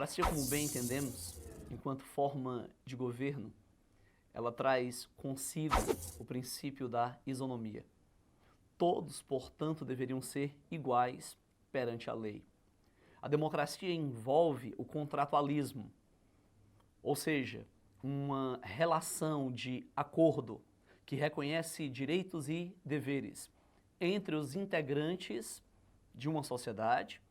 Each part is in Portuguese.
democracia, como bem entendemos, enquanto forma de governo, ela traz consigo o princípio da isonomia. Todos, portanto, deveriam ser iguais perante a lei. A democracia envolve o contratualismo, ou seja, uma relação de acordo que reconhece direitos e deveres entre os integrantes de uma sociedade,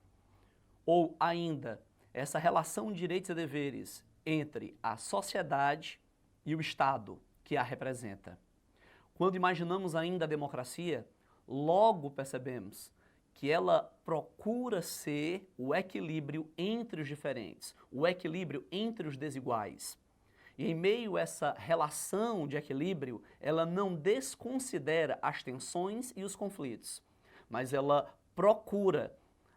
ou ainda essa relação de direitos e deveres entre a sociedade e o Estado que a representa. Quando imaginamos ainda a democracia, logo percebemos que ela procura ser o equilíbrio entre os diferentes, o equilíbrio entre os desiguais. E em meio a essa relação de equilíbrio, ela não desconsidera as tensões e os conflitos, mas ela procura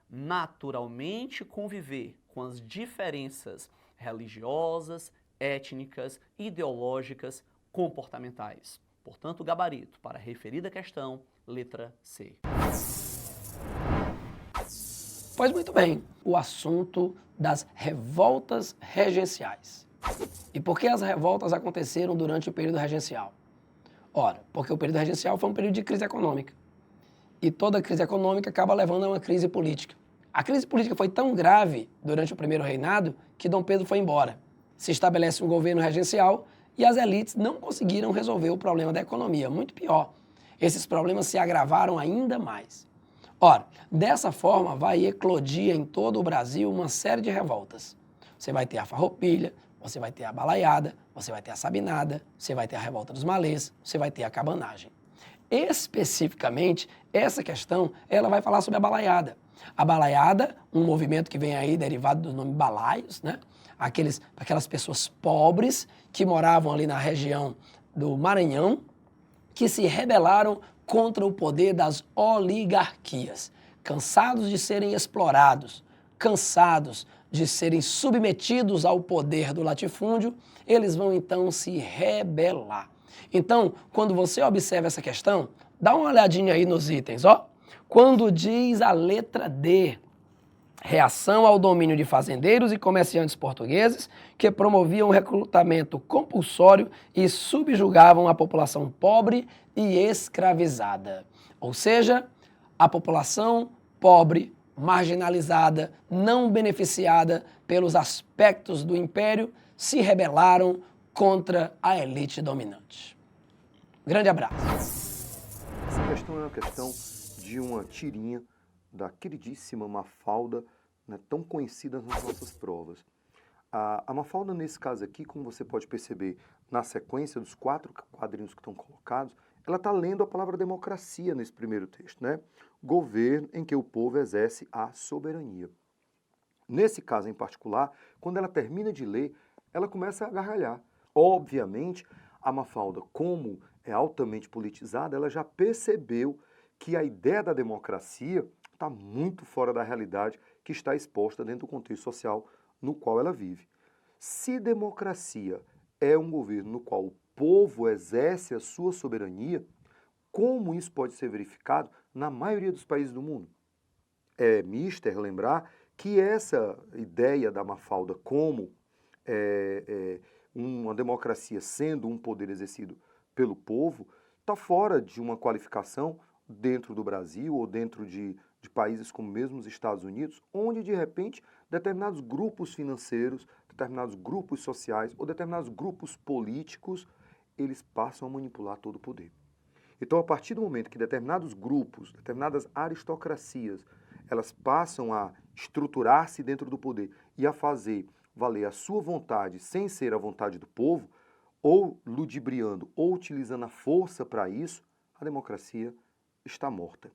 naturalmente conviver com as diferenças religiosas, étnicas, ideológicas, comportamentais. Portanto, o gabarito para a referida questão, letra C. Pois muito bem, o assunto das revoltas regenciais. E por que as revoltas aconteceram durante o período regencial? Ora, porque o período regencial foi um período de crise econômica. E toda crise econômica acaba levando a uma crise política. A crise política foi tão grave durante o primeiro reinado que Dom Pedro foi embora. Se estabelece um governo regencial e as elites não conseguiram resolver o problema da economia. Muito pior, esses problemas se agravaram ainda mais. Ora, dessa forma vai eclodir em todo o Brasil uma série de revoltas. Você vai ter a farroupilha, você vai ter a balaiada, você vai ter a sabinada, você vai ter a revolta dos malês, você vai ter a cabanagem. Especificamente, essa questão, ela vai falar sobre a balaiada. A balaiada, um movimento que vem aí derivado do nome balaios, né? Aquelas pessoas pobres que moravam ali na região do Maranhão, que se rebelaram contra o poder das oligarquias, cansados de serem explorados, cansados de serem submetidos ao poder do latifúndio, eles vão então se rebelar. Então, quando você observa essa questão, dá uma olhadinha aí nos itens, ó. Quando diz a letra D, reação ao domínio de fazendeiros e comerciantes portugueses que promoviam o recrutamento compulsório e subjugavam a população pobre e escravizada. Ou seja, a população pobre, marginalizada, não beneficiada pelos aspectos do império, se rebelaram contra a elite dominante. Grande abraço. Essa questão é uma questão de uma tirinha da queridíssima Mafalda, né, tão conhecida nas nossas provas. A Mafalda, nesse caso aqui, como você pode perceber na sequência dos 4 quadrinhos que estão colocados, ela está lendo a palavra democracia nesse primeiro texto, né? Governo em que o povo exerce a soberania. Nesse caso em particular, quando ela termina de ler, ela começa a gargalhar. Obviamente, a Mafalda, como é altamente politizada, ela já percebeu que a ideia da democracia está muito fora da realidade que está exposta dentro do contexto social no qual ela vive. Se democracia é um governo no qual o povo exerce a sua soberania, como isso pode ser verificado na maioria dos países do mundo? É mister lembrar que essa ideia da Mafalda como uma democracia sendo um poder exercido pelo povo está fora de uma qualificação dentro do Brasil ou dentro de países como mesmo os Estados Unidos, onde de repente determinados grupos financeiros, determinados grupos sociais ou determinados grupos políticos, eles passam a manipular todo o poder. Então, a partir do momento que determinados grupos, determinadas aristocracias, elas passam a estruturar-se dentro do poder e a fazer valer a sua vontade sem ser a vontade do povo, ou ludibriando ou utilizando a força para isso, a democracia está morta.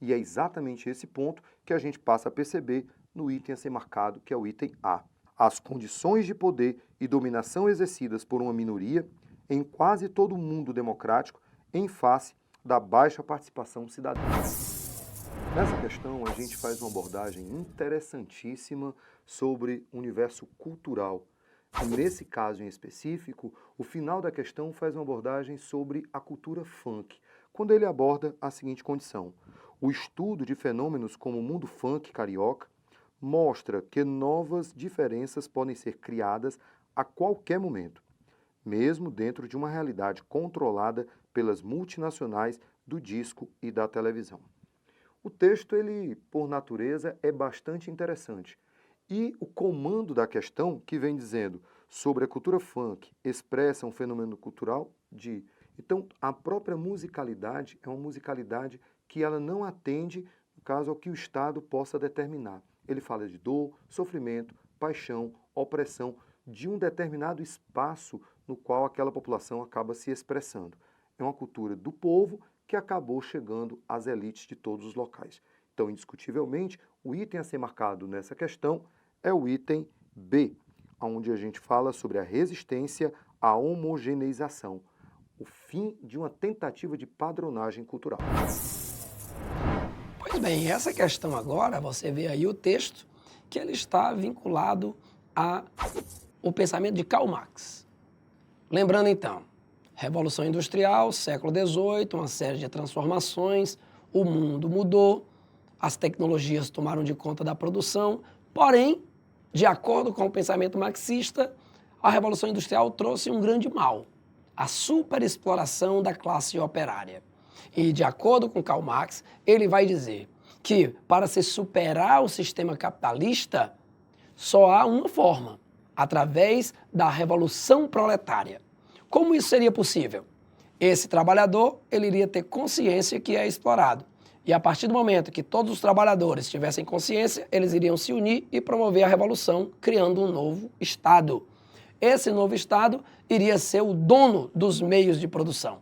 E é exatamente esse ponto que a gente passa a perceber no item a ser marcado, que é o item A. As condições de poder e dominação exercidas por uma minoria em quase todo o mundo democrático em face da baixa participação cidadã. Nessa questão, a gente faz uma abordagem interessantíssima sobre o universo cultural. E nesse caso em específico, o final da questão faz uma abordagem sobre a cultura funk, quando ele aborda a seguinte condição: o estudo de fenômenos como o mundo funk carioca, mostra que novas diferenças podem ser criadas a qualquer momento, mesmo dentro de uma realidade controlada pelas multinacionais do disco e da televisão. O texto, ele, por natureza, é bastante interessante. E o comando da questão, que vem dizendo sobre a cultura funk expressa um fenômeno cultural de... Então, a própria musicalidade é uma musicalidade que ela não atende, no caso, ao que o Estado possa determinar. Ele fala de dor, sofrimento, paixão, opressão, de um determinado espaço no qual aquela população acaba se expressando. É uma cultura do povo que acabou chegando às elites de todos os locais. Então, indiscutivelmente, o item a ser marcado nessa questão é o item B, onde a gente fala sobre a resistência à homogeneização, o fim de uma tentativa de padronagem cultural. Pois bem, essa questão agora, você vê aí o texto, que ele está vinculado ao pensamento de Karl Marx. Lembrando então, Revolução Industrial, século XVIII, uma série de transformações, o mundo mudou, as tecnologias tomaram de conta da produção, porém, de acordo com o pensamento marxista, a Revolução Industrial trouxe um grande mal, a superexploração da classe operária. E, de acordo com Karl Marx, ele vai dizer que, para se superar o sistema capitalista, só há uma forma, através da revolução proletária. Como isso seria possível? Esse trabalhador, ele iria ter consciência que é explorado. E a partir do momento que todos os trabalhadores tivessem consciência, eles iriam se unir e promover a revolução, criando um novo Estado. Esse novo Estado iria ser o dono dos meios de produção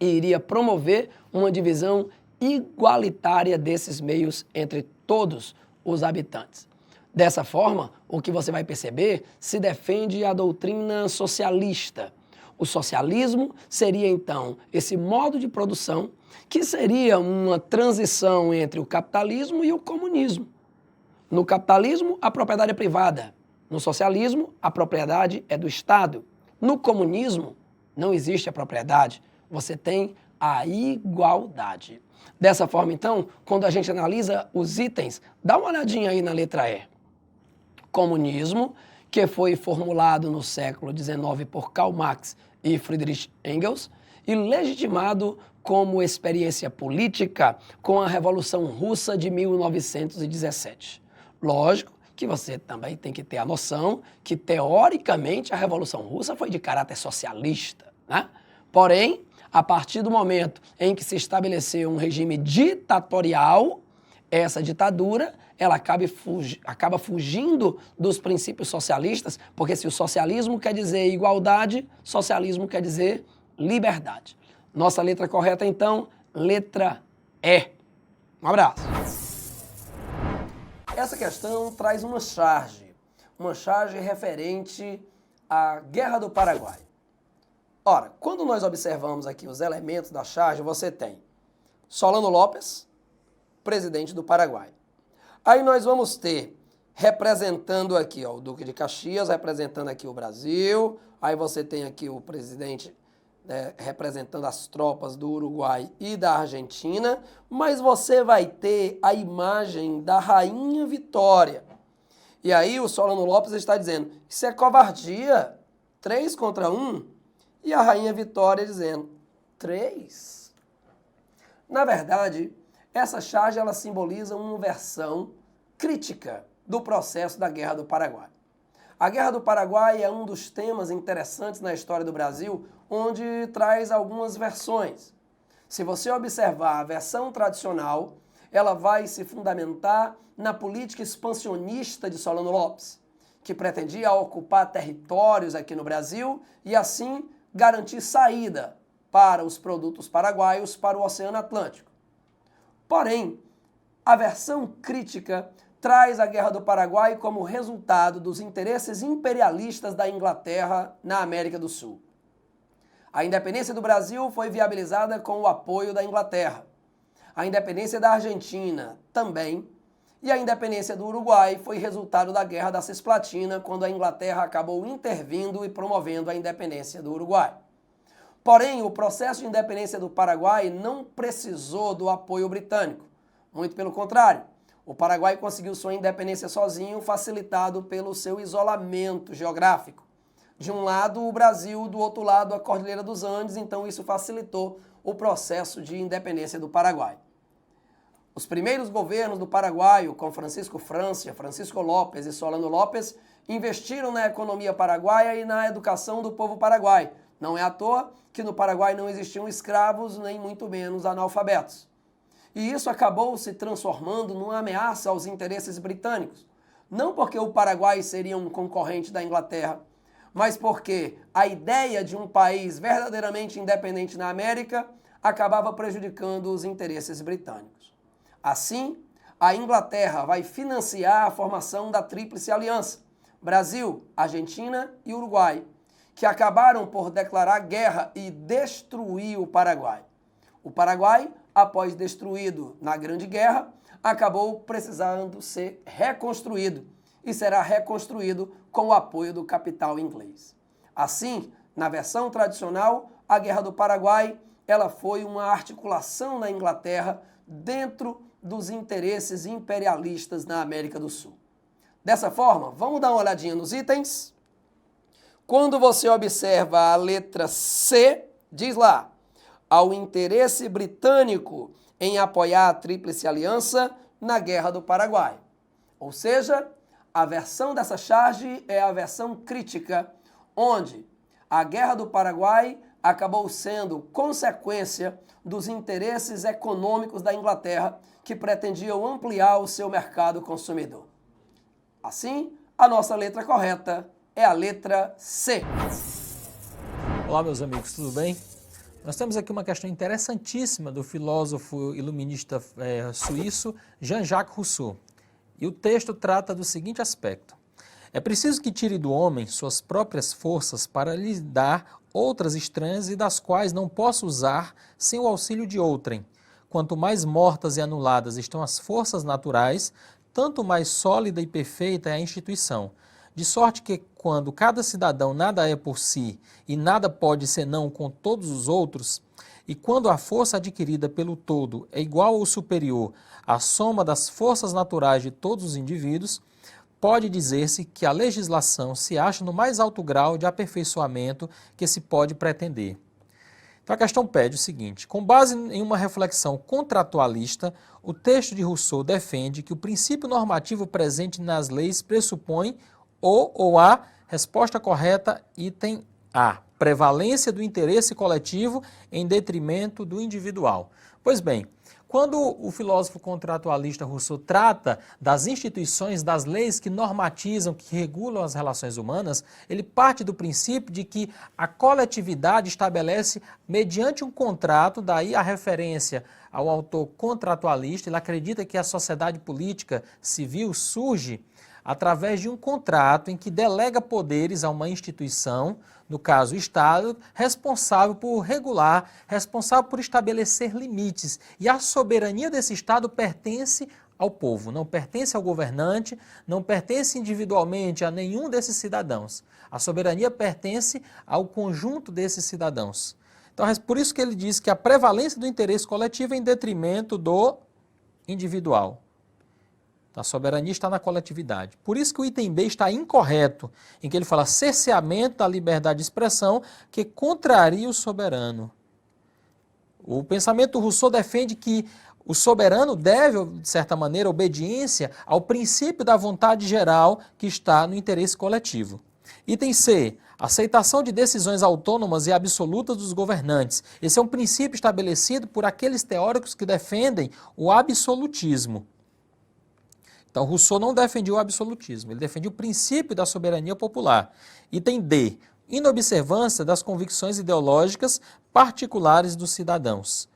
e iria promover uma divisão igualitária desses meios entre todos os habitantes. Dessa forma, o que você vai perceber, se defende a doutrina socialista. O socialismo seria, então, esse modo de produção que seria uma transição entre o capitalismo e o comunismo. No capitalismo, a propriedade é privada. No socialismo, a propriedade é do Estado. No comunismo, não existe a propriedade. Você tem a igualdade. Dessa forma, então, quando a gente analisa os itens, dá uma olhadinha aí na letra E. Comunismo, que foi formulado no século XIX por Karl Marx e Friedrich Engels, e legitimado como experiência política com a Revolução Russa de 1917. Lógico que você também tem que ter a noção que, teoricamente, a Revolução Russa foi de caráter socialista, né? Porém, a partir do momento em que se estabeleceu um regime ditatorial, essa ditadura ela acaba fugindo dos princípios socialistas, porque se o socialismo quer dizer igualdade, socialismo quer dizer liberdade. Nossa letra correta, então, letra E. Um abraço. Essa questão traz uma charge referente à Guerra do Paraguai. Ora, quando nós observamos aqui os elementos da charge, você tem Solano Lopes, presidente do Paraguai. Aí nós vamos ter, representando aqui, ó, o Duque de Caxias, representando aqui o Brasil. Aí você tem aqui o presidente representando as tropas do Uruguai e da Argentina. Mas você vai ter a imagem da Rainha Vitória. E aí o Solano Lopes está dizendo, isso é covardia, 3 contra 1. E a Rainha Vitória dizendo, 3? Na verdade, essa charge ela simboliza uma versão crítica do processo da Guerra do Paraguai. A Guerra do Paraguai é um dos temas interessantes na história do Brasil, onde traz algumas versões. Se você observar a versão tradicional, ela vai se fundamentar na política expansionista de Solano Lopes, que pretendia ocupar territórios aqui no Brasil e, assim, garantir saída para os produtos paraguaios para o Oceano Atlântico. Porém, a versão crítica traz a Guerra do Paraguai como resultado dos interesses imperialistas da Inglaterra na América do Sul. A independência do Brasil foi viabilizada com o apoio da Inglaterra. A independência da Argentina também. E a independência do Uruguai foi resultado da Guerra da Cisplatina, quando a Inglaterra acabou intervindo e promovendo a independência do Uruguai. Porém, o processo de independência do Paraguai não precisou do apoio britânico. Muito pelo contrário, O Paraguai conseguiu sua independência sozinho, facilitado pelo seu isolamento geográfico. De um lado o Brasil, do outro lado a Cordilheira dos Andes, então isso facilitou o processo de independência do Paraguai. Os primeiros governos do Paraguai, com Francisco Francia, Francisco López e Solano López, investiram na economia paraguaia e na educação do povo paraguai. Não é à toa que no Paraguai não existiam escravos, nem muito menos analfabetos. E isso acabou se transformando numa ameaça aos interesses britânicos. Não porque o Paraguai seria um concorrente da Inglaterra, mas porque a ideia de um país verdadeiramente independente na América acabava prejudicando os interesses britânicos. Assim, a Inglaterra vai financiar a formação da Tríplice Aliança, Brasil, Argentina e Uruguai, que acabaram por declarar guerra e destruir o Paraguai. O Paraguai, após destruído na Grande Guerra, acabou precisando ser reconstruído e será reconstruído com o apoio do capital inglês. Assim, na versão tradicional, a Guerra do Paraguai ela foi uma articulação na Inglaterra dentro dos interesses imperialistas na América do Sul. Dessa forma, vamos dar uma olhadinha nos itens. Quando você observa a letra C, diz lá, ao interesse britânico em apoiar a Tríplice Aliança na Guerra do Paraguai. Ou seja, a versão dessa charge é a versão crítica, onde a Guerra do Paraguai acabou sendo consequência dos interesses econômicos da Inglaterra, que pretendiam ampliar o seu mercado consumidor. Assim, a nossa letra correta é a letra C. Olá, meus amigos, tudo bem? Nós temos aqui uma questão interessantíssima do filósofo iluminista suíço Jean-Jacques Rousseau. E o texto trata do seguinte aspecto. É preciso que tire do homem suas próprias forças para lhe dar outras estranhas e das quais não possa usar sem o auxílio de outrem. Quanto mais mortas e anuladas estão as forças naturais, tanto mais sólida e perfeita é a instituição. De sorte que, quando cada cidadão nada é por si e nada pode senão com todos os outros, e quando a força adquirida pelo todo é igual ou superior à soma das forças naturais de todos os indivíduos, pode dizer-se que a legislação se acha no mais alto grau de aperfeiçoamento que se pode pretender. Então a questão pede o seguinte, com base em uma reflexão contratualista, o texto de Rousseau defende que o princípio normativo presente nas leis pressupõe ou a resposta correta, item A, prevalência do interesse coletivo em detrimento do individual. Pois bem, quando o filósofo contratualista Rousseau trata das instituições, das leis que normatizam, que regulam as relações humanas, ele parte do princípio de que a coletividade estabelece, mediante um contrato, daí a referência ao autor contratualista, ele acredita que a sociedade política civil surge através de um contrato em que delega poderes a uma instituição, no caso o Estado, responsável por regular, responsável por estabelecer limites. E a soberania desse Estado pertence ao povo, não pertence ao governante, não pertence individualmente a nenhum desses cidadãos. A soberania pertence ao conjunto desses cidadãos. Então, é por isso que ele diz que a prevalência do interesse coletivo é em detrimento do individual. A soberania está na coletividade. Por isso que o item B está incorreto, em que ele fala cerceamento da liberdade de expressão que contraria o soberano. O pensamento do Rousseau defende que o soberano deve, de certa maneira, obediência ao princípio da vontade geral que está no interesse coletivo. Item C, aceitação de decisões autônomas e absolutas dos governantes. Esse é um princípio estabelecido por aqueles teóricos que defendem o absolutismo. Então, Rousseau não defendia o absolutismo, ele defendia o princípio da soberania popular. Item D, inobservância das convicções ideológicas particulares dos cidadãos.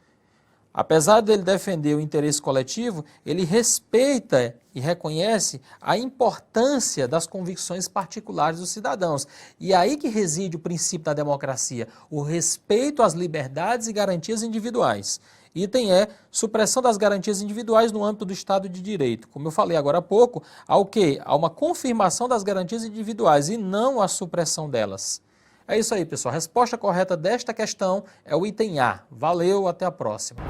Apesar dele defender o interesse coletivo, ele respeita e reconhece a importância das convicções particulares dos cidadãos. E é aí que reside o princípio da democracia, o respeito às liberdades e garantias individuais. Item E, supressão das garantias individuais no âmbito do Estado de Direito. Como eu falei agora há pouco, ao quê? Há uma confirmação das garantias individuais e não a supressão delas. É isso aí, pessoal. A resposta correta desta questão é o item A. Valeu, até a próxima.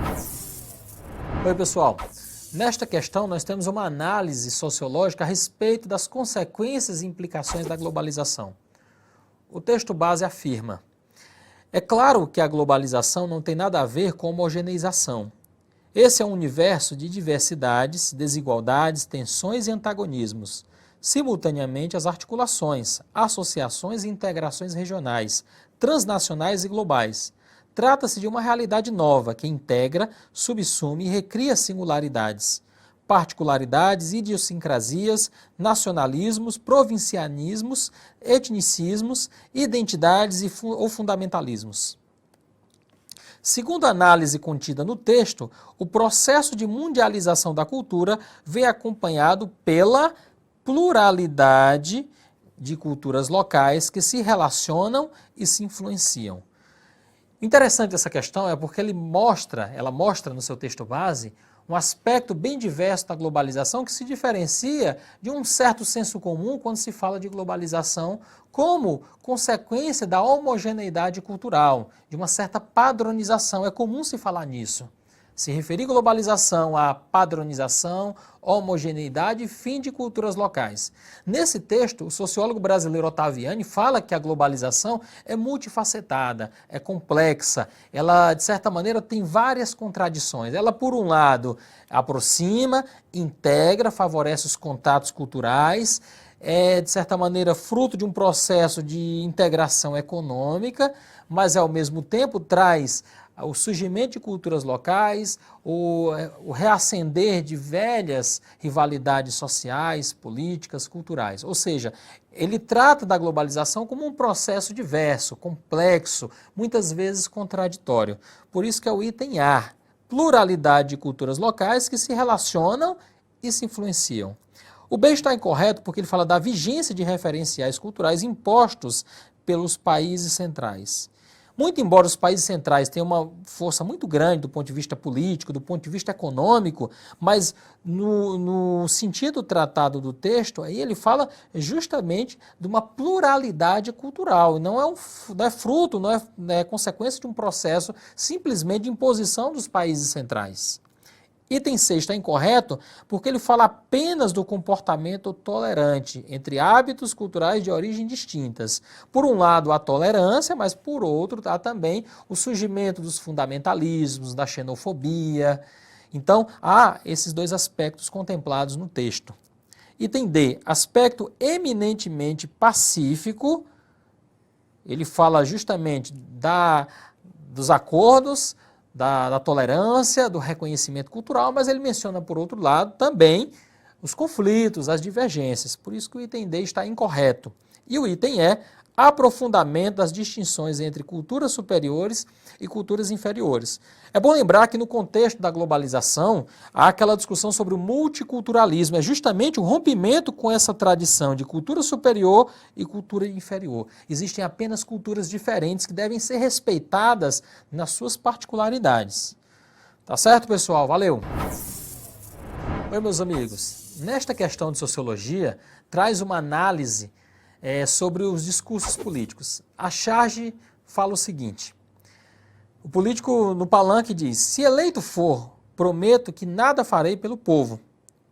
Oi, pessoal. Nesta questão, nós temos uma análise sociológica a respeito das consequências e implicações da globalização. O texto base afirma: é claro que a globalização não tem nada a ver com homogeneização. Esse é um universo de diversidades, desigualdades, tensões e antagonismos. Simultaneamente, as articulações, associações e integrações regionais, transnacionais e globais. Trata-se de uma realidade nova que integra, subsume e recria singularidades, particularidades, idiosincrasias, nacionalismos, provincianismos, etnicismos, identidades ou fundamentalismos. Segundo a análise contida no texto, o processo de mundialização da cultura vem acompanhado pela pluralidade de culturas locais que se relacionam e se influenciam. Interessante essa questão é porque ela mostra no seu texto base um aspecto bem diverso da globalização que se diferencia de um certo senso comum quando se fala de globalização como consequência da homogeneidade cultural, de uma certa padronização. É comum se falar nisso. Se referir globalização à padronização, homogeneidade e fim de culturas locais. Nesse texto, o sociólogo brasileiro Ottaviani fala que a globalização é multifacetada, é complexa, ela, de certa maneira, tem várias contradições. Ela, por um lado, aproxima, integra, favorece os contatos culturais, é, de certa maneira, fruto de um processo de integração econômica, mas, ao mesmo tempo, traz o surgimento de culturas locais, o reacender de velhas rivalidades sociais, políticas, culturais. Ou seja, ele trata da globalização como um processo diverso, complexo, muitas vezes contraditório. Por isso que é o item A, pluralidade de culturas locais que se relacionam e se influenciam. O B está incorreto porque ele fala da vigência de referenciais culturais impostos pelos países centrais. Muito embora os países centrais tenham uma força muito grande do ponto de vista político, do ponto de vista econômico, mas no sentido tratado do texto, aí ele fala justamente de uma pluralidade cultural, e não é fruto, não é consequência de um processo simplesmente de imposição dos países centrais. Item 6 está incorreto porque ele fala apenas do comportamento tolerante entre hábitos culturais de origem distintas. Por um lado, a tolerância, mas por outro, há também o surgimento dos fundamentalismos, da xenofobia. Então, há esses dois aspectos contemplados no texto. Item D, aspecto eminentemente pacífico. Ele fala justamente dos acordos, da tolerância, do reconhecimento cultural, mas ele menciona, por outro lado, também os conflitos, as divergências. Por isso que o item D está incorreto. E o item E, aprofundamento das distinções entre culturas superiores e culturas inferiores. É bom lembrar que no contexto da globalização há aquela discussão sobre o multiculturalismo, é justamente o rompimento com essa tradição de cultura superior e cultura inferior. Existem apenas culturas diferentes que devem ser respeitadas nas suas particularidades. Tá certo, pessoal? Valeu! Oi, meus amigos. Nesta questão de sociologia, traz uma análise sobre os discursos políticos. A charge fala o seguinte: o político no palanque diz: se eleito for, prometo que nada farei pelo povo.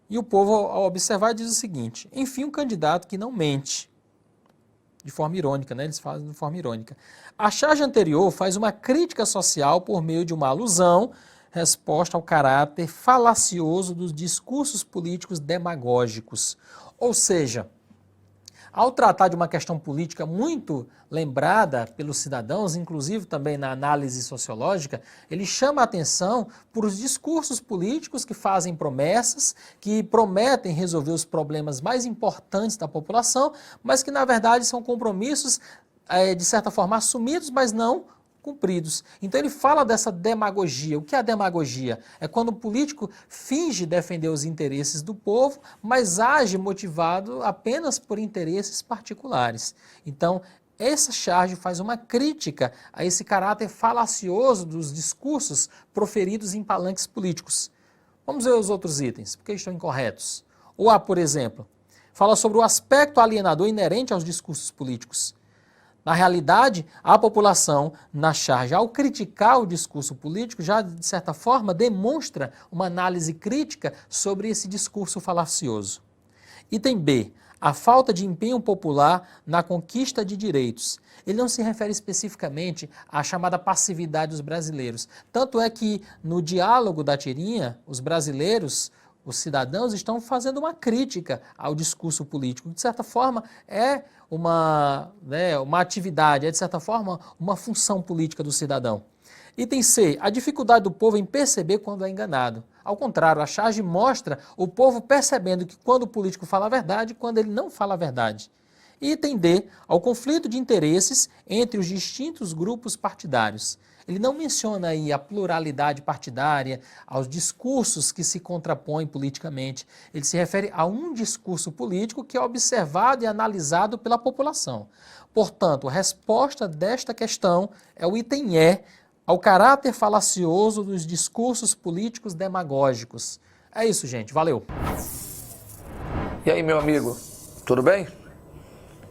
E o povo, ao observar, diz o seguinte: enfim, um candidato que não mente. De forma irônica, né? Eles fazem de forma irônica. A charge anterior faz uma crítica social por meio de uma alusão, resposta ao caráter falacioso dos discursos políticos demagógicos. Ou seja, ao tratar de uma questão política muito lembrada pelos cidadãos, inclusive também na análise sociológica, ele chama a atenção por os discursos políticos que fazem promessas, que prometem resolver os problemas mais importantes da população, mas que na verdade são compromissos, de certa forma, assumidos, mas não cumpridos. Então ele fala dessa demagogia. O que é a demagogia? É quando o político finge defender os interesses do povo, mas age motivado apenas por interesses particulares. Então, essa charge faz uma crítica a esse caráter falacioso dos discursos proferidos em palanques políticos. Vamos ver os outros itens, porque estão incorretos. O A, por exemplo, fala sobre o aspecto alienador inerente aos discursos políticos. Na realidade, a população, na charge, ao criticar o discurso político, já, de certa forma, demonstra uma análise crítica sobre esse discurso falacioso. Item B. A falta de empenho popular na conquista de direitos. Ele não se refere especificamente à chamada passividade dos brasileiros. Tanto é que, no diálogo da tirinha, os brasileiros, os cidadãos, estão fazendo uma crítica ao discurso político. De certa forma, é uma atividade, é, de certa forma, uma função política do cidadão. Item C. A dificuldade do povo em perceber quando é enganado. Ao contrário, a charge mostra o povo percebendo que quando o político fala a verdade e quando ele não fala a verdade. Item D. Ao conflito de interesses entre os distintos grupos partidários. Ele não menciona aí a pluralidade partidária, aos discursos que se contrapõem politicamente. Ele se refere a um discurso político que é observado e analisado pela população. Portanto, a resposta desta questão é o item E, ao caráter falacioso dos discursos políticos demagógicos. É isso, gente. Valeu. E aí, meu amigo, tudo bem?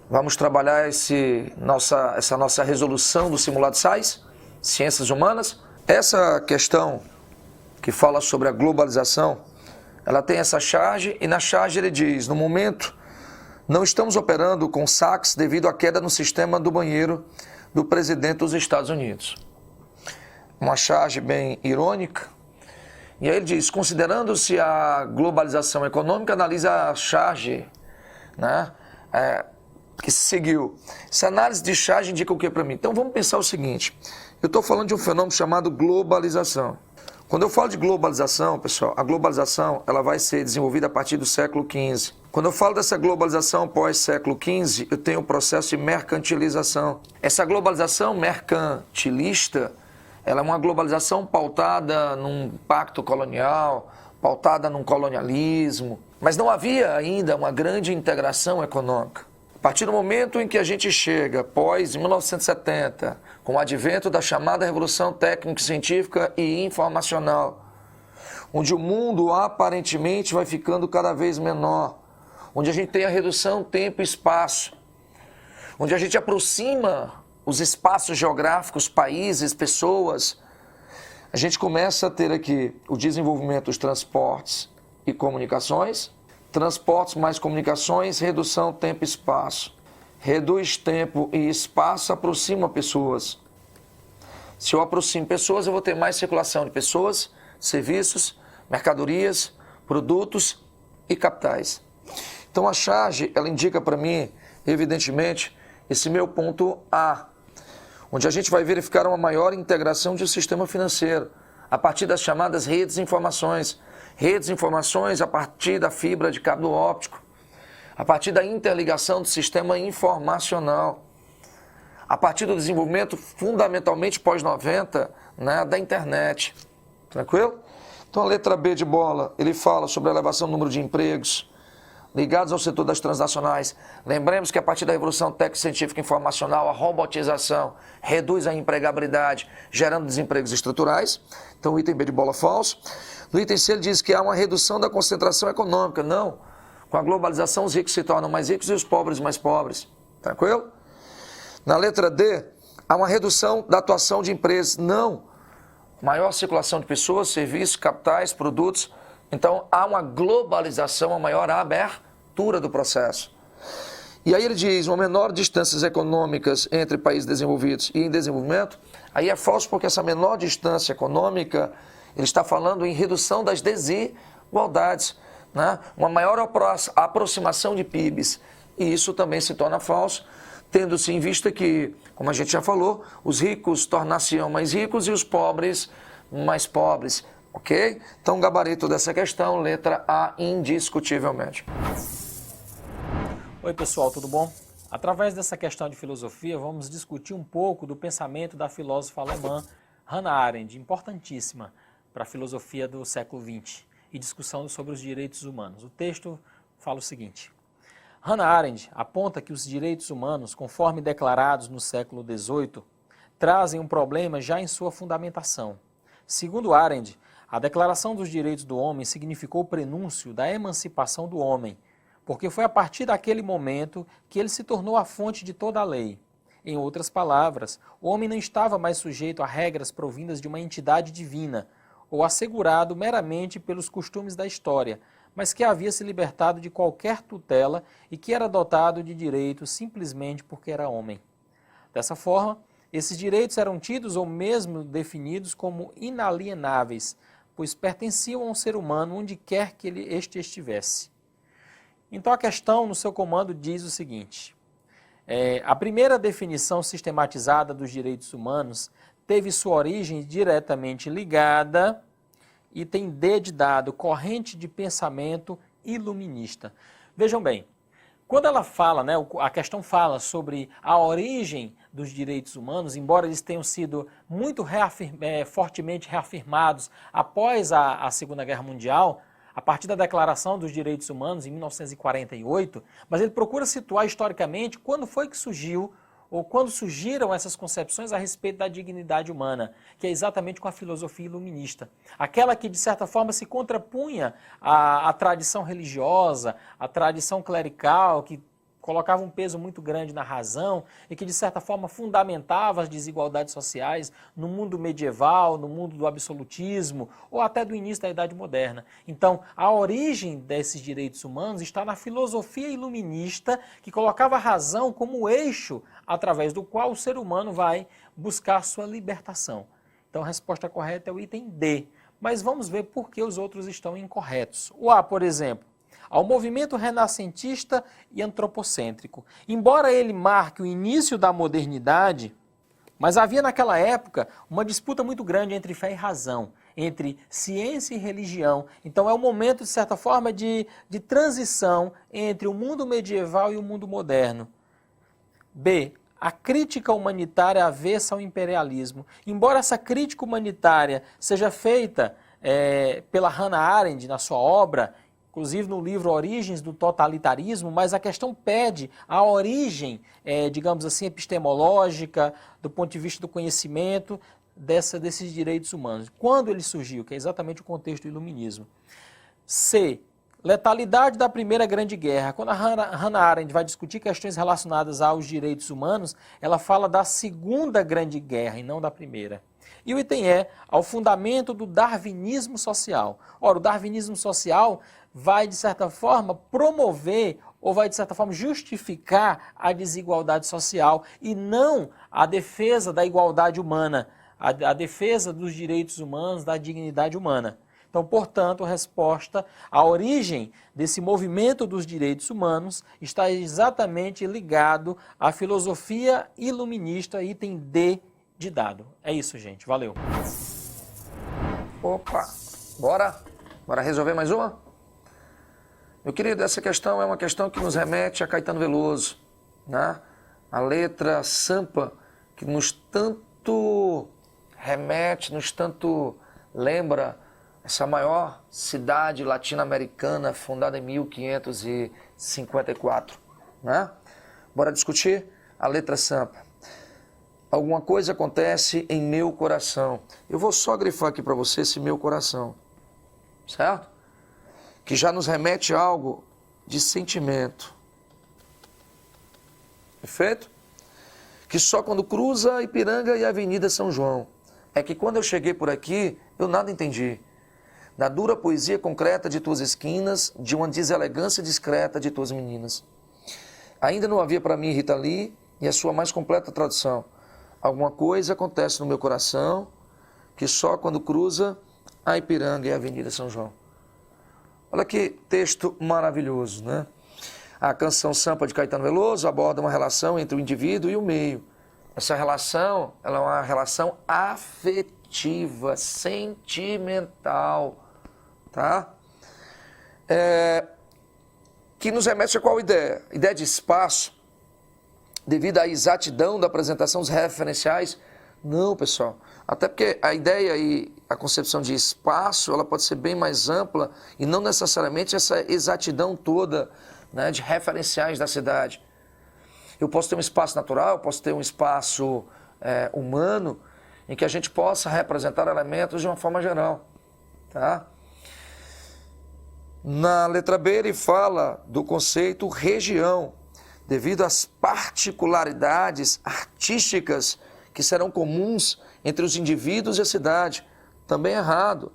Vamos trabalhar essa nossa resolução do simulado SAIS, Ciências Humanas. Essa questão que fala sobre a globalização, ela tem essa charge e na charge ele diz, no momento, não estamos operando com saques devido à queda no sistema do banheiro do presidente dos Estados Unidos. Uma charge bem irônica. E aí ele diz, considerando-se a globalização econômica, analisa a charge, né, que se seguiu. Essa análise de charge indica o que para mim? Então vamos pensar o seguinte, eu estou falando de um fenômeno chamado globalização. Quando eu falo de globalização, pessoal, a globalização ela vai ser desenvolvida a partir do século XV. Quando eu falo dessa globalização pós-século XV, eu tenho o processo de mercantilização. Essa globalização mercantilista, ela é uma globalização pautada num pacto colonial, pautada num colonialismo, mas não havia ainda uma grande integração econômica. A partir do momento em que a gente chega, pós 1970, com o advento da chamada Revolução Técnico-Científica e Informacional, onde o mundo aparentemente vai ficando cada vez menor, onde a gente tem a redução tempo e espaço, onde a gente aproxima os espaços geográficos, países, pessoas, a gente começa a ter aqui o desenvolvimento dos transportes e comunicações, transportes mais comunicações, redução tempo e espaço. Reduz tempo e espaço, aproxima pessoas. Se eu aproximo pessoas, eu vou ter mais circulação de pessoas, serviços, mercadorias, produtos e capitais. Então a charge, ela indica para mim, evidentemente, esse meu ponto A, onde a gente vai verificar uma maior integração de um sistema financeiro, a partir das chamadas redes de informações. Redes de informações a partir da fibra de cabo óptico, a partir da interligação do sistema informacional, a partir do desenvolvimento fundamentalmente pós-90, né, da internet. Tranquilo? Então a letra B de bola, ele fala sobre a elevação do número de empregos ligados ao setor das transnacionais. Lembremos que a partir da Revolução Técnico-Científica e Informacional, a robotização reduz a empregabilidade, gerando desempregos estruturais. Então o item B de bola falso. No item C ele diz que há uma redução da concentração econômica. Não. Com a globalização os ricos se tornam mais ricos e os pobres mais pobres. Tranquilo? Na letra D, há uma redução da atuação de empresas. Não. Maior circulação de pessoas, serviços, capitais, produtos. Então há uma globalização, uma maior abertura do processo. E aí ele diz, uma menor distâncias econômicas entre países desenvolvidos e em desenvolvimento. Aí é falso porque essa menor distância econômica, ele está falando em redução das desigualdades, né? Uma maior aproximação de PIBs. E isso também se torna falso, tendo-se em vista que, como a gente já falou, os ricos tornar-se-ão mais ricos e os pobres mais pobres. Ok? Então, gabarito dessa questão, letra A, indiscutivelmente. Oi, pessoal, tudo bom? Através dessa questão de filosofia, vamos discutir um pouco do pensamento da filósofa alemã Hannah Arendt, importantíssima para a filosofia do século XX, e discussão sobre os direitos humanos. O texto fala o seguinte: Hannah Arendt aponta que os direitos humanos, conforme declarados no século XVIII, trazem um problema já em sua fundamentação. Segundo Arendt, a Declaração dos Direitos do Homem significou o prenúncio da emancipação do homem, porque foi a partir daquele momento que ele se tornou a fonte de toda a lei. Em outras palavras, o homem não estava mais sujeito a regras provindas de uma entidade divina, ou assegurado meramente pelos costumes da história, mas que havia se libertado de qualquer tutela e que era dotado de direitos simplesmente porque era homem. Dessa forma, esses direitos eram tidos ou mesmo definidos como inalienáveis, pois pertenciam a um ser humano onde quer que este estivesse. Então a questão no seu comando diz o seguinte: a primeira definição sistematizada dos direitos humanos teve sua origem diretamente ligada, item D de dado, corrente de pensamento iluminista. Vejam bem, quando ela fala, a questão fala sobre a origem dos direitos humanos, embora eles tenham sido muito fortemente reafirmados após a Segunda Guerra Mundial, a partir da Declaração dos Direitos Humanos, em 1948, mas ele procura situar historicamente quando foi que surgiu, ou quando surgiram essas concepções a respeito da dignidade humana, que é exatamente com a filosofia iluminista. Aquela que, de certa forma, se contrapunha à tradição religiosa, à tradição clerical, que colocava um peso muito grande na razão e que, de certa forma, fundamentava as desigualdades sociais no mundo medieval, no mundo do absolutismo ou até do início da Idade Moderna. Então, a origem desses direitos humanos está na filosofia iluminista que colocava a razão como o eixo através do qual o ser humano vai buscar sua libertação. Então, a resposta correta é o item D. Mas vamos ver por que os outros estão incorretos. O A, por exemplo, ao movimento renascentista e antropocêntrico. Embora ele marque o início da modernidade, mas havia naquela época uma disputa muito grande entre fé e razão, entre ciência e religião. Então é um momento, de certa forma, de transição entre o mundo medieval e o mundo moderno. B. A crítica humanitária avessa ao imperialismo. Embora essa crítica humanitária seja feita pela Hannah Arendt na sua obra, inclusive no livro Origens do Totalitarismo, mas a questão pede a origem, digamos assim, epistemológica, do ponto de vista do conhecimento desses direitos humanos. Quando ele surgiu, que é exatamente o contexto do iluminismo. C. Letalidade da Primeira Grande Guerra. Quando a Hannah Arendt vai discutir questões relacionadas aos direitos humanos, ela fala da Segunda Grande Guerra e não da Primeira. E o item E, ao fundamento do darwinismo social. Ora, o darwinismo social vai, de certa forma, promover ou vai, de certa forma, justificar a desigualdade social e não a defesa da igualdade humana, a defesa dos direitos humanos, da dignidade humana. Então, portanto, a resposta, a origem desse movimento dos direitos humanos está exatamente ligado à filosofia iluminista, item D de dado. É isso, gente. Valeu. Opa, bora resolver mais uma? Meu querido, essa questão é uma questão que nos remete a Caetano Veloso, né? A letra Sampa, que nos tanto remete, nos tanto lembra essa maior cidade latino-americana fundada em 1554, né? Bora discutir a letra Sampa. Alguma coisa acontece em meu coração. Eu vou só grifar aqui para você esse meu coração, certo? Que já nos remete a algo de sentimento. Perfeito? Que só quando cruza a Ipiranga e a Avenida São João. É que quando eu cheguei por aqui, eu nada entendi. Da dura poesia concreta de tuas esquinas, de uma deselegância discreta de tuas meninas. Ainda não havia para mim Rita Lee e a sua mais completa tradução. Alguma coisa acontece no meu coração, que só quando cruza a Ipiranga e a Avenida São João. Olha que texto maravilhoso, né? A canção Sampa de Caetano Veloso aborda uma relação entre o indivíduo e o meio. Essa relação, ela é uma relação afetiva, sentimental, tá? Que nos remete a qual ideia? Ideia de espaço, devido à exatidão da apresentação dos referenciais. Não, pessoal. Até porque a ideia e a concepção de espaço, ela pode ser bem mais ampla e não necessariamente essa exatidão toda, né, de referenciais da cidade. Eu posso ter um espaço natural, eu posso ter um espaço humano, em que a gente possa representar elementos de uma forma geral, tá? Na letra B ele fala do conceito região, devido às particularidades artísticas que serão comuns entre os indivíduos e a cidade. Também é errado.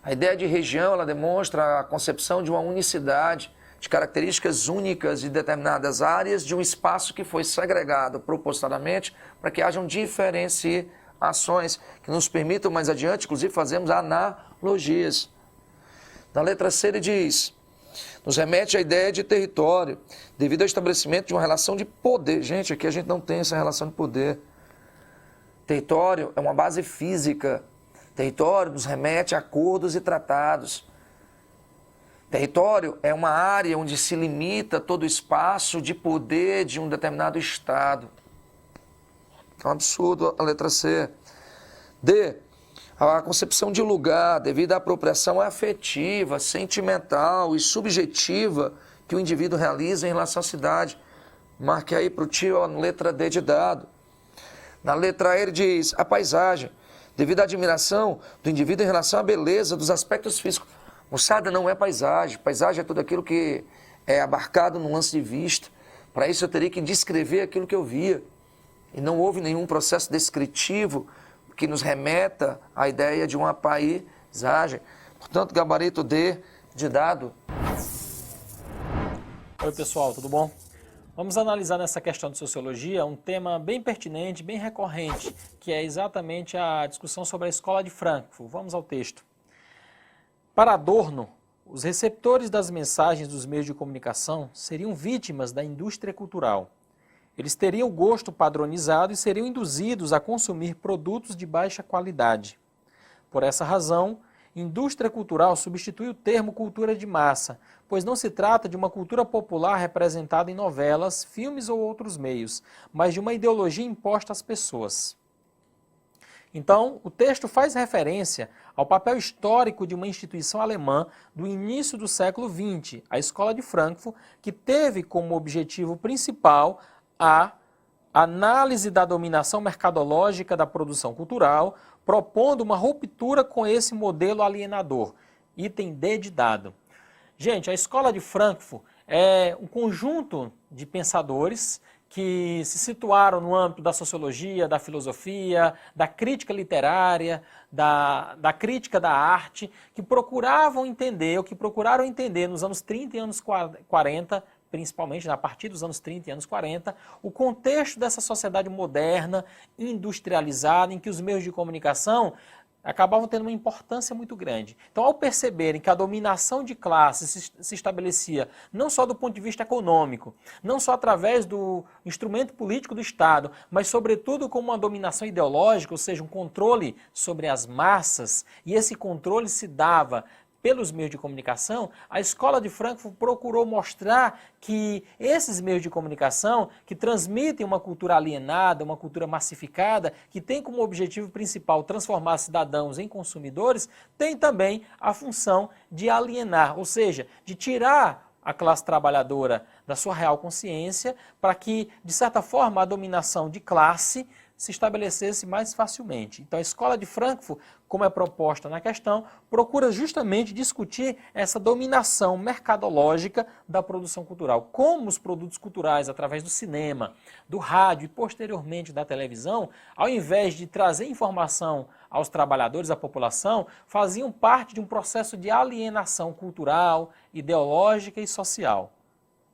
A ideia de região, ela demonstra a concepção de uma unicidade, de características únicas de determinadas áreas de um espaço que foi segregado propositalmente para que hajam diferenciações que nos permitam mais adiante, inclusive, fazermos analogias. Na letra C ele diz, nos remete à ideia de território, devido ao estabelecimento de uma relação de poder. Gente, aqui a gente não tem essa relação de poder. Território é uma base física. Território nos remete a acordos e tratados. Território é uma área onde se limita todo o espaço de poder de um determinado Estado. É um absurdo a letra C. D. A concepção de lugar, devido à apropriação afetiva, sentimental e subjetiva que o indivíduo realiza em relação à cidade. Marque aí para o tio a letra D de dado. Na letra E ele diz a paisagem, devido à admiração do indivíduo em relação à beleza dos aspectos físicos. Moçada, não é paisagem. Paisagem é tudo aquilo que é abarcado no lance de vista. Para isso eu teria que descrever aquilo que eu via. E não houve nenhum processo descritivo que nos remeta à ideia de uma paisagem. Portanto, gabarito D de dado. Oi pessoal, tudo bom? Vamos analisar nessa questão de sociologia um tema bem pertinente, bem recorrente, que é exatamente a discussão sobre a escola de Frankfurt. Vamos ao texto. Para Adorno, os receptores das mensagens dos meios de comunicação seriam vítimas da indústria cultural. Eles teriam o gosto padronizado e seriam induzidos a consumir produtos de baixa qualidade. Por essa razão, indústria cultural substitui o termo cultura de massa, pois não se trata de uma cultura popular representada em novelas, filmes ou outros meios, mas de uma ideologia imposta às pessoas. Então, o texto faz referência ao papel histórico de uma instituição alemã do início do século XX, a Escola de Frankfurt, que teve como objetivo principal a análise da dominação mercadológica da produção cultural, propondo uma ruptura com esse modelo alienador. Item D de dado. Gente, a Escola de Frankfurt é um conjunto de pensadores que se situaram no âmbito da sociologia, da filosofia, da crítica literária, da crítica da arte, que procuravam entender, ou que procuraram entender nos anos 30 e anos 40, principalmente a partir dos anos 30 e anos 40, o contexto dessa sociedade moderna, industrializada, em que os meios de comunicação acabavam tendo uma importância muito grande. Então, ao perceberem que a dominação de classes se estabelecia não só do ponto de vista econômico, não só através do instrumento político do Estado, mas sobretudo como uma dominação ideológica, ou seja, um controle sobre as massas, e esse controle se dava pelos meios de comunicação, a Escola de Frankfurt procurou mostrar que esses meios de comunicação, que transmitem uma cultura alienada, uma cultura massificada, que tem como objetivo principal transformar cidadãos em consumidores, tem também a função de alienar, ou seja, de tirar a classe trabalhadora da sua real consciência, para que, de certa forma, a dominação de classe se estabelecesse mais facilmente. Então, a Escola de Frankfurt, como é proposta na questão, procura justamente discutir essa dominação mercadológica da produção cultural. Como os produtos culturais, através do cinema, do rádio e posteriormente da televisão, ao invés de trazer informação aos trabalhadores, à população, faziam parte de um processo de alienação cultural, ideológica e social.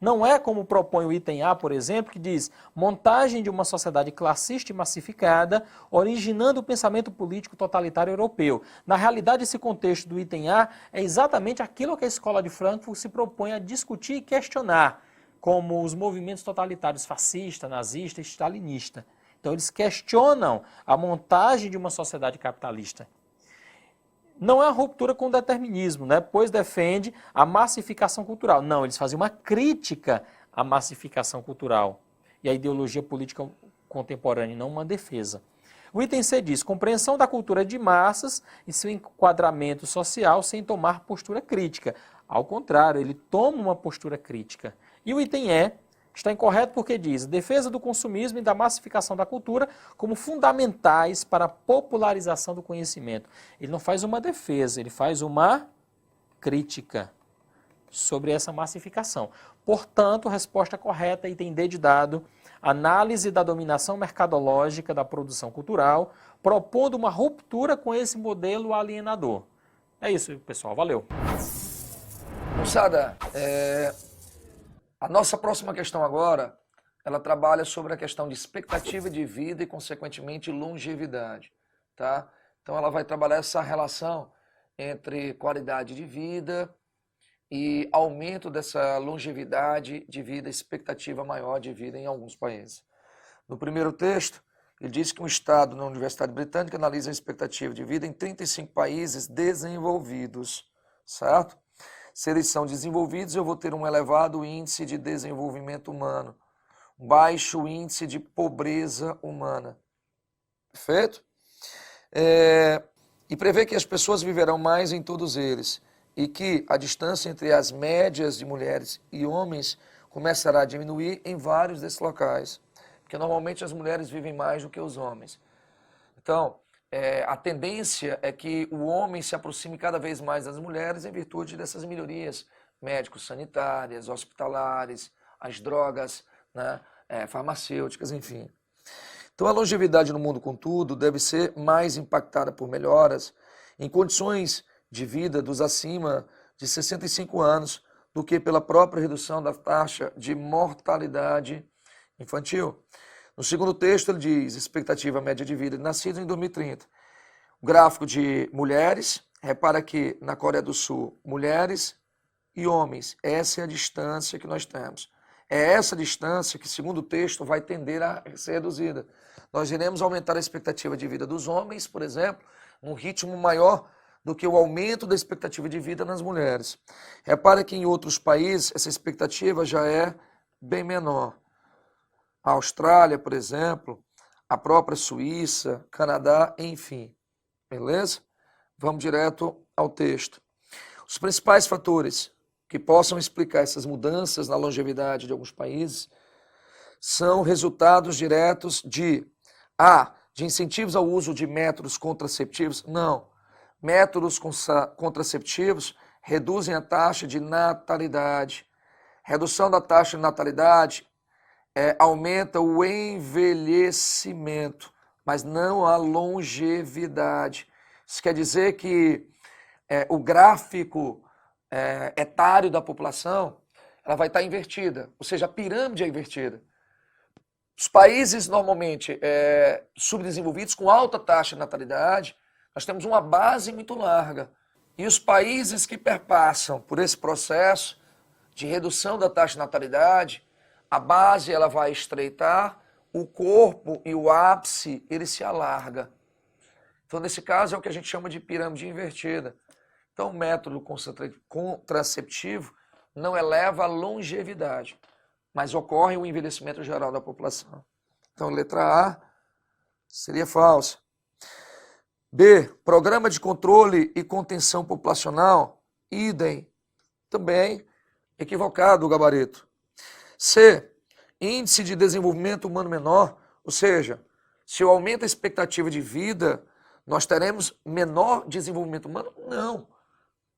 Não é como propõe o item A, por exemplo, que diz montagem de uma sociedade classista e massificada, originando o pensamento político totalitário europeu. Na realidade, esse contexto do item A é exatamente aquilo que a Escola de Frankfurt se propõe a discutir e questionar, como os movimentos totalitários fascista, nazista e stalinista. Então, eles questionam a montagem de uma sociedade capitalista. Não é uma ruptura com o determinismo, né? Pois defende a massificação cultural. Não, eles fazem uma crítica à massificação cultural e à ideologia política contemporânea, não uma defesa. O item C diz, compreensão da cultura de massas e seu enquadramento social sem tomar postura crítica. Ao contrário, ele toma uma postura crítica. E o item E está incorreto porque diz defesa do consumismo e da massificação da cultura como fundamentais para a popularização do conhecimento. Ele não faz uma defesa, ele faz uma crítica. sobre essa massificação. Portanto, resposta correta, item D de dado, análise da dominação mercadológica da produção cultural, propondo uma ruptura com esse modelo alienador. É isso, pessoal. Valeu. Moçada, a nossa próxima questão agora, ela trabalha sobre a questão de expectativa de vida e, consequentemente, longevidade, tá? Então, ela vai trabalhar essa relação entre qualidade de vida e aumento dessa longevidade de vida, expectativa maior de vida em alguns países. No primeiro texto, ele diz que um estado na Universidade Britânica analisa a expectativa de vida em 35 países desenvolvidos, certo? Se eles são desenvolvidos, eu vou ter um elevado índice de desenvolvimento humano, baixo índice de pobreza humana. Perfeito? E prevê que as pessoas viverão mais em todos eles e que a distância entre as médias de mulheres e homens começará a diminuir em vários desses locais, porque normalmente as mulheres vivem mais do que os homens. Então, a tendência é que o homem se aproxime cada vez mais das mulheres em virtude dessas melhorias médicos, sanitárias, hospitalares, as drogas, né, farmacêuticas, enfim. Então, a longevidade no mundo, contudo, deve ser mais impactada por melhoras em condições de vida dos acima de 65 anos do que pela própria redução da taxa de mortalidade infantil. No segundo texto, ele diz, expectativa média de vida de nascidos em 2030. O gráfico de mulheres, repara que na Coreia do Sul, mulheres e homens, essa é a distância que nós temos. É essa distância que, segundo o texto, vai tender a ser reduzida. Nós iremos aumentar a expectativa de vida dos homens, por exemplo, num ritmo maior do que o aumento da expectativa de vida nas mulheres. Repara que em outros países essa expectativa já é bem menor. A Austrália, por exemplo, a própria Suíça, Canadá, enfim. Beleza? Vamos direto ao texto. Os principais fatores que possam explicar essas mudanças na longevidade de alguns países são resultados diretos de incentivos ao uso de métodos contraceptivos? Não. Métodos contraceptivos reduzem a taxa de natalidade. Redução da taxa de natalidade aumenta o envelhecimento, mas não a longevidade. Isso quer dizer que o gráfico etário da população ela vai estar invertida, ou seja, a pirâmide é invertida. Os países normalmente subdesenvolvidos com alta taxa de natalidade, nós temos uma base muito larga. E os países que perpassam por esse processo de redução da taxa de natalidade, a base ela vai estreitar, o corpo e o ápice ele se alarga. Então, nesse caso, é o que a gente chama de pirâmide invertida. Então, o método contraceptivo não eleva a longevidade, mas ocorre o envelhecimento geral da população. Então, letra A seria falsa. B, programa de controle e contenção populacional, idem, também equivocado o gabarito. C, índice de desenvolvimento humano menor, ou seja, se eu aumento a expectativa de vida, nós teremos menor desenvolvimento humano? Não.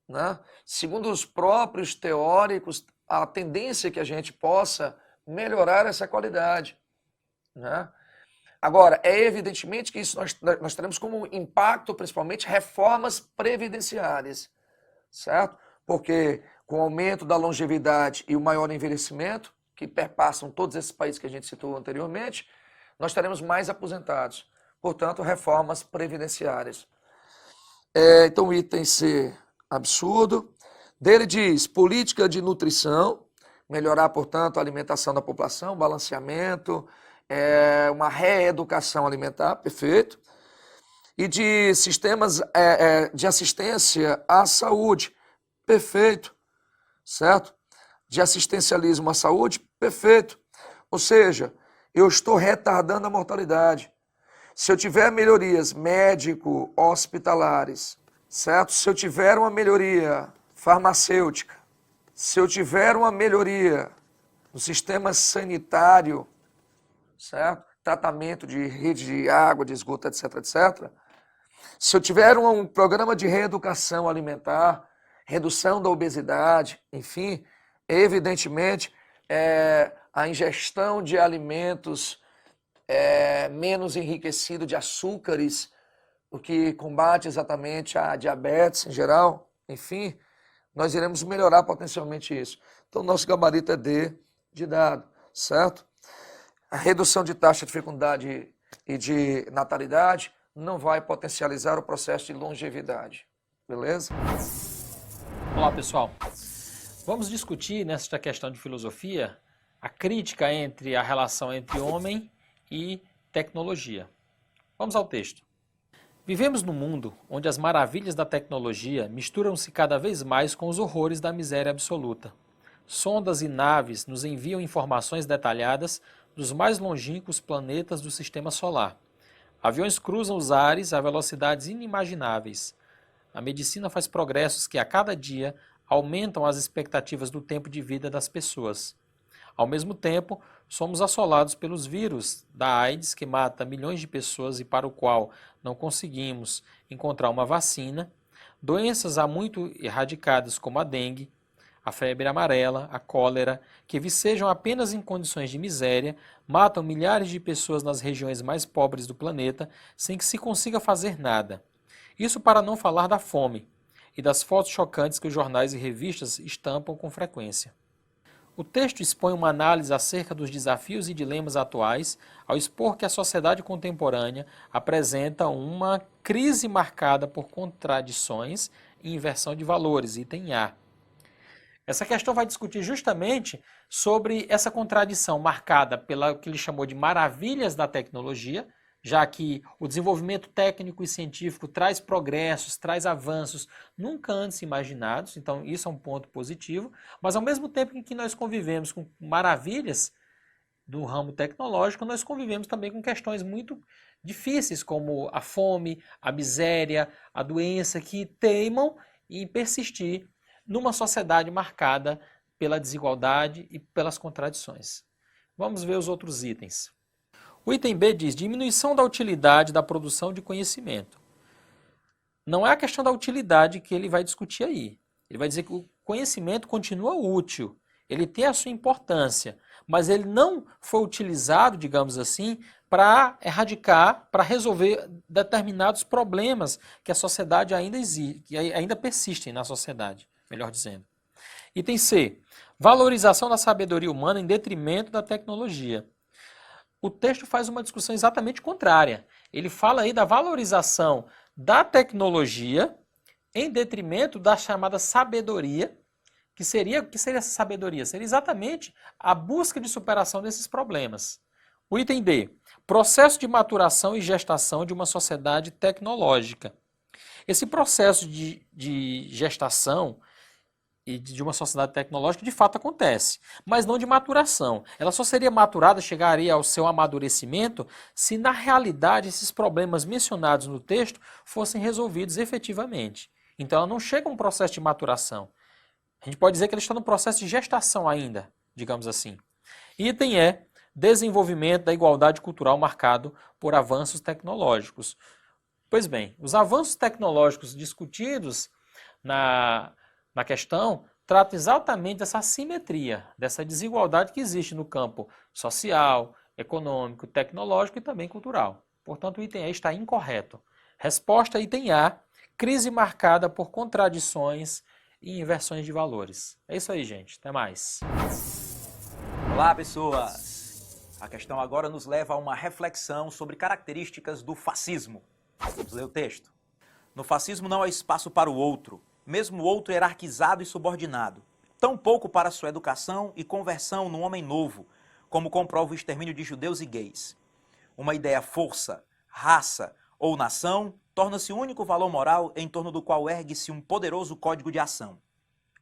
Né? Segundo os próprios teóricos, a tendência é que a gente possa melhorar essa qualidade. Né? Agora, é evidentemente que isso nós teremos como impacto, principalmente, reformas previdenciárias, certo? Porque com o aumento da longevidade e o maior envelhecimento, que perpassam todos esses países que a gente citou anteriormente, nós teremos mais aposentados. Portanto, reformas previdenciárias. Então, o item C, absurdo. Dele diz, política de nutrição, melhorar, portanto, a alimentação da população, balanceamento, uma reeducação alimentar, perfeito. E de sistemas de assistência à saúde, perfeito, certo? De assistencialismo à saúde, perfeito. Ou seja, eu estou retardando a mortalidade. Se eu tiver melhorias médico-hospitalares, certo? Se eu tiver uma melhoria farmacêutica, se eu tiver uma melhoria no sistema sanitário, certo? Tratamento de rede de água, de esgoto, etc, etc. Se eu tiver um programa de reeducação alimentar, redução da obesidade, enfim, evidentemente, a ingestão de alimentos menos enriquecidos de açúcares, o que combate exatamente a diabetes em geral, enfim, nós iremos melhorar potencialmente isso. Então, nosso gabarito é D de dado, certo? A redução de taxa de fecundidade e de natalidade não vai potencializar o processo de longevidade, beleza? Olá, pessoal. Vamos discutir nesta questão de filosofia a crítica entre a relação entre homem e tecnologia. Vamos ao texto. Vivemos num mundo onde as maravilhas da tecnologia misturam-se cada vez mais com os horrores da miséria absoluta. Sondas e naves nos enviam informações detalhadas dos mais longínquos planetas do sistema solar. Aviões cruzam os ares a velocidades inimagináveis. A medicina faz progressos que a cada dia aumentam as expectativas do tempo de vida das pessoas. Ao mesmo tempo, somos assolados pelos vírus da AIDS, que mata milhões de pessoas e para o qual não conseguimos encontrar uma vacina, doenças há muito erradicadas como a dengue, a febre amarela, a cólera, que vicejam apenas em condições de miséria, matam milhares de pessoas nas regiões mais pobres do planeta sem que se consiga fazer nada. Isso para não falar da fome e das fotos chocantes que os jornais e revistas estampam com frequência. O texto expõe uma análise acerca dos desafios e dilemas atuais ao expor que a sociedade contemporânea apresenta uma crise marcada por contradições e inversão de valores, item A. Essa questão vai discutir justamente sobre essa contradição marcada pela que ele chamou de maravilhas da tecnologia, já que o desenvolvimento técnico e científico traz progressos, traz avanços nunca antes imaginados, então isso é um ponto positivo, mas ao mesmo tempo em que nós convivemos com maravilhas do ramo tecnológico, nós convivemos também com questões muito difíceis, como a fome, a miséria, a doença, que teimam em persistir numa sociedade marcada pela desigualdade e pelas contradições. Vamos ver os outros itens. O item B diz diminuição da utilidade da produção de conhecimento. Não é a questão da utilidade que ele vai discutir aí. Ele vai dizer que o conhecimento continua útil, ele tem a sua importância, mas ele não foi utilizado, digamos assim, para erradicar, para resolver determinados problemas que a sociedade ainda existe, que ainda persistem na sociedade, melhor dizendo. Item C. Valorização da sabedoria humana em detrimento da tecnologia. O texto faz uma discussão exatamente contrária. Ele fala aí da valorização da tecnologia em detrimento da chamada sabedoria. O que seria essa sabedoria? Seria exatamente a busca de superação desses problemas. O item D. Processo de maturação e gestação de uma sociedade tecnológica. Esse processo de gestação e de uma sociedade tecnológica de fato acontece, mas não de maturação. Ela só seria maturada, chegaria ao seu amadurecimento, se na realidade esses problemas mencionados no texto fossem resolvidos efetivamente. Então ela não chega a um processo de maturação. A gente pode dizer que ela está no processo de gestação ainda, digamos assim. Item E, desenvolvimento da igualdade cultural marcado por avanços tecnológicos. Pois bem, os avanços tecnológicos discutidos na questão trata exatamente dessa assimetria, dessa desigualdade que existe no campo social, econômico, tecnológico e também cultural. Portanto, o item A está incorreto. Resposta item A, crise marcada por contradições e inversões de valores. É isso aí, gente. Até mais. Olá, pessoas! A questão agora nos leva a uma reflexão sobre características do fascismo. Vamos ler o texto. No fascismo não há espaço para o outro, mesmo o outro hierarquizado e subordinado, tampouco para sua educação e conversão num homem novo, como comprova o extermínio de judeus e gays. Uma ideia força, raça ou nação torna-se o único valor moral em torno do qual ergue-se um poderoso código de ação.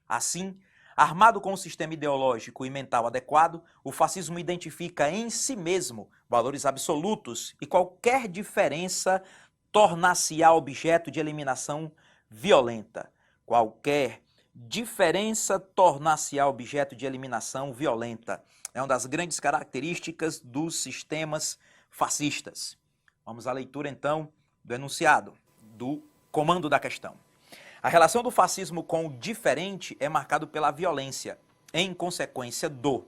Assim, armado com um sistema ideológico e mental adequado, o fascismo identifica em si mesmo valores absolutos e qualquer diferença torna-se-á objeto de eliminação violenta. Qualquer diferença tornar-se-á objeto de eliminação violenta. É uma das grandes características dos sistemas fascistas. Vamos à leitura, então, do enunciado, do comando da questão. A relação do fascismo com o diferente é marcado pela violência, em consequência do.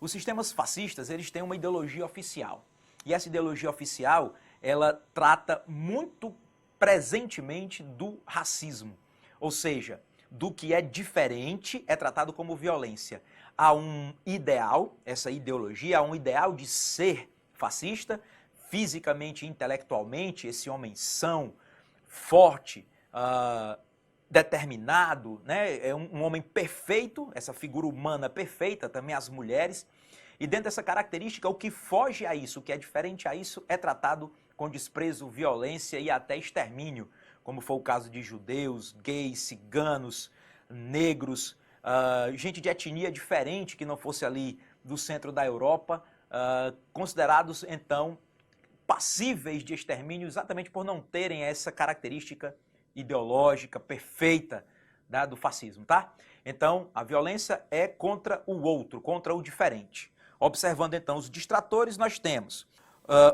Os sistemas fascistas, eles têm uma ideologia oficial. E essa ideologia oficial, ela trata muito presentemente do racismo. Ou seja, do que é diferente é tratado como violência. Há um ideal, essa ideologia, há um ideal de ser fascista, fisicamente e intelectualmente, esse homem são, forte, determinado, né? É um homem perfeito, essa figura humana perfeita, também as mulheres. E dentro dessa característica, o que foge a isso, o que é diferente a isso, é tratado com desprezo, violência e até extermínio, como foi o caso de judeus, gays, ciganos, negros, gente de etnia diferente que não fosse ali do centro da Europa, considerados então passíveis de extermínio exatamente por não terem essa característica ideológica perfeita, né, do fascismo, tá? Então, a violência é contra o outro, contra o diferente. Observando então os distratores, nós temos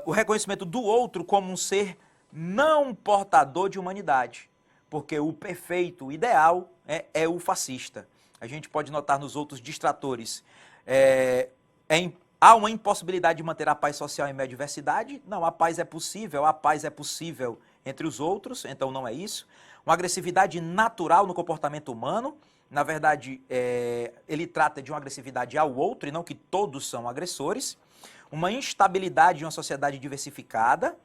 o reconhecimento do outro como um ser não portador de humanidade, porque o perfeito, o ideal é o fascista. A gente pode notar nos outros distratores, há uma impossibilidade de manter a paz social em meio à diversidade. Não, a paz é possível entre os outros, então não é isso. Uma agressividade natural no comportamento humano, na verdade, ele trata de uma agressividade ao outro e não que todos são agressores. Uma instabilidade de uma sociedade diversificada,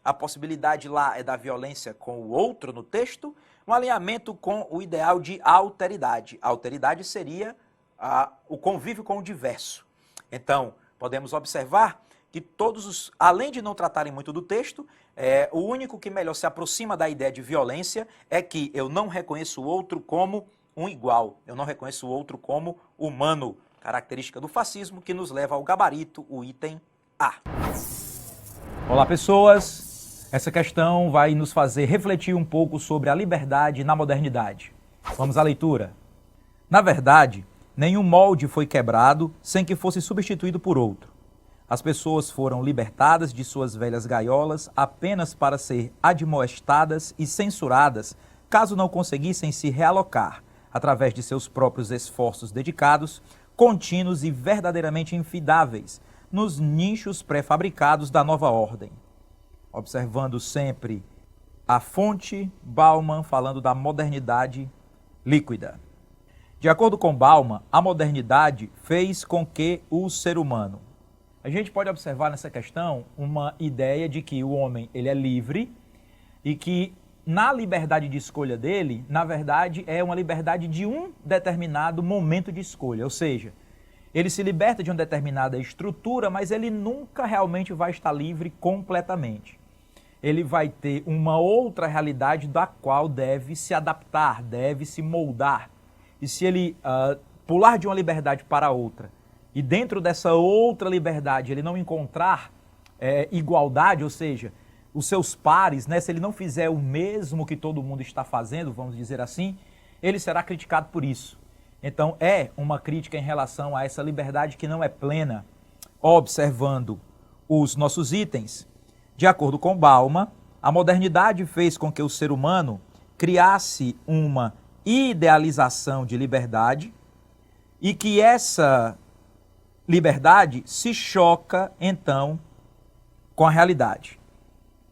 a possibilidade lá é da violência com o outro no texto, um alinhamento com o ideal de alteridade. A alteridade seria o convívio com o diverso. Então, podemos observar que todos além de não tratarem muito do texto, o único que melhor se aproxima da ideia de violência é que eu não reconheço o outro como um igual, eu não reconheço o outro como humano, característica do fascismo que nos leva ao gabarito, o item A. Olá, pessoas! Essa questão vai nos fazer refletir um pouco sobre a liberdade na modernidade. Vamos à leitura. Na verdade, nenhum molde foi quebrado sem que fosse substituído por outro. As pessoas foram libertadas de suas velhas gaiolas apenas para ser admoestadas e censuradas caso não conseguissem se realocar, através de seus próprios esforços dedicados, contínuos e verdadeiramente infidáveis, nos nichos pré-fabricados da nova ordem. Observando sempre a fonte, Bauman falando da modernidade líquida. De acordo com Bauman, a modernidade fez com que o ser humano... A gente pode observar nessa questão uma ideia de que o homem ele é livre e que na liberdade de escolha dele, na verdade, é uma liberdade de um determinado momento de escolha. Ou seja, ele se liberta de uma determinada estrutura, mas ele nunca realmente vai estar livre completamente. Ele vai ter uma outra realidade da qual deve se adaptar, deve se moldar. E se ele pular de uma liberdade para outra, e dentro dessa outra liberdade ele não encontrar igualdade, ou seja, os seus pares, né, se ele não fizer o mesmo que todo mundo está fazendo, vamos dizer assim, ele será criticado por isso. Então é uma crítica em relação a essa liberdade que não é plena. Observando os nossos itens, de acordo com Bauman, a modernidade fez com que o ser humano criasse uma idealização de liberdade e que essa liberdade se choca, então, com a realidade.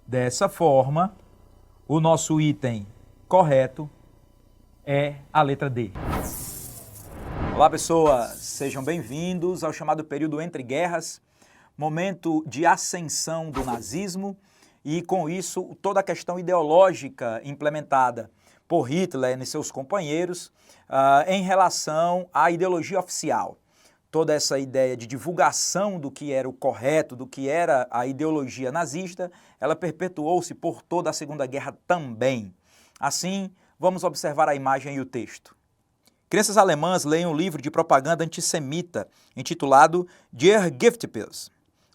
Dessa forma, o nosso item correto é a letra D. Olá, pessoas! Sejam bem-vindos ao chamado período entre guerras, momento de ascensão do nazismo e, com isso, toda a questão ideológica implementada por Hitler e seus companheiros em relação à ideologia oficial. Toda essa ideia de divulgação do que era o correto, do que era a ideologia nazista, ela perpetuou-se por toda a Segunda Guerra também. Assim, vamos observar a imagem e o texto. Crianças alemãs leem um livro de propaganda antissemita intitulado Der Giftpilz,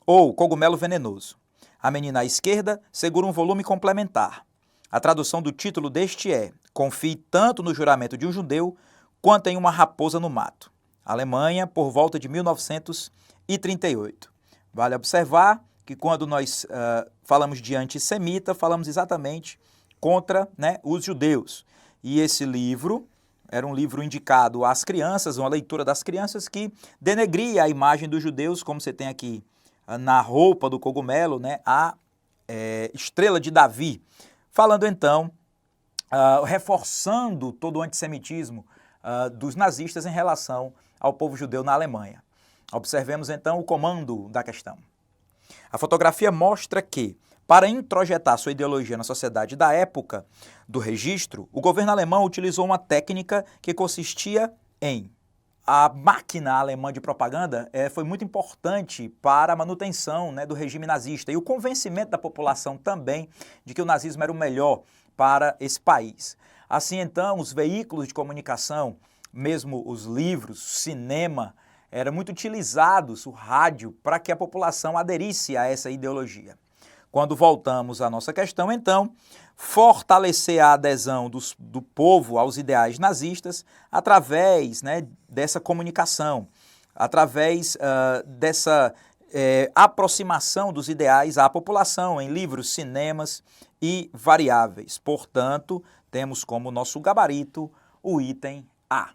ou Cogumelo Venenoso. A menina à esquerda segura um volume complementar. A tradução do título deste é: confie tanto no juramento de um judeu quanto em uma raposa no mato. Alemanha, por volta de 1938. Vale observar que quando nós falamos de antissemita, falamos exatamente contra, né, os judeus. e esse livro era um livro indicado às crianças, uma leitura das crianças que denegria a imagem dos judeus, como você tem aqui na roupa do cogumelo, né, a estrela de Davi, falando então, reforçando todo o antissemitismo dos nazistas em relação ao povo judeu na Alemanha. Observemos então o comando da questão. A fotografia mostra que, para introjetar sua ideologia na sociedade da época do registro, o governo alemão utilizou uma técnica que consistia em... A máquina alemã de propaganda foi muito importante para a manutenção, né, do regime nazista e o convencimento da população também de que o nazismo era o melhor para esse país. Assim, então, os veículos de comunicação, mesmo os livros, o cinema, eram muito utilizados, o rádio, para que a população aderisse a essa ideologia. Quando voltamos à nossa questão, então, fortalecer a adesão do povo aos ideais nazistas através, né, dessa comunicação, através dessa aproximação dos ideais à população em livros, cinemas e variáveis. Portanto, temos como nosso gabarito o item A.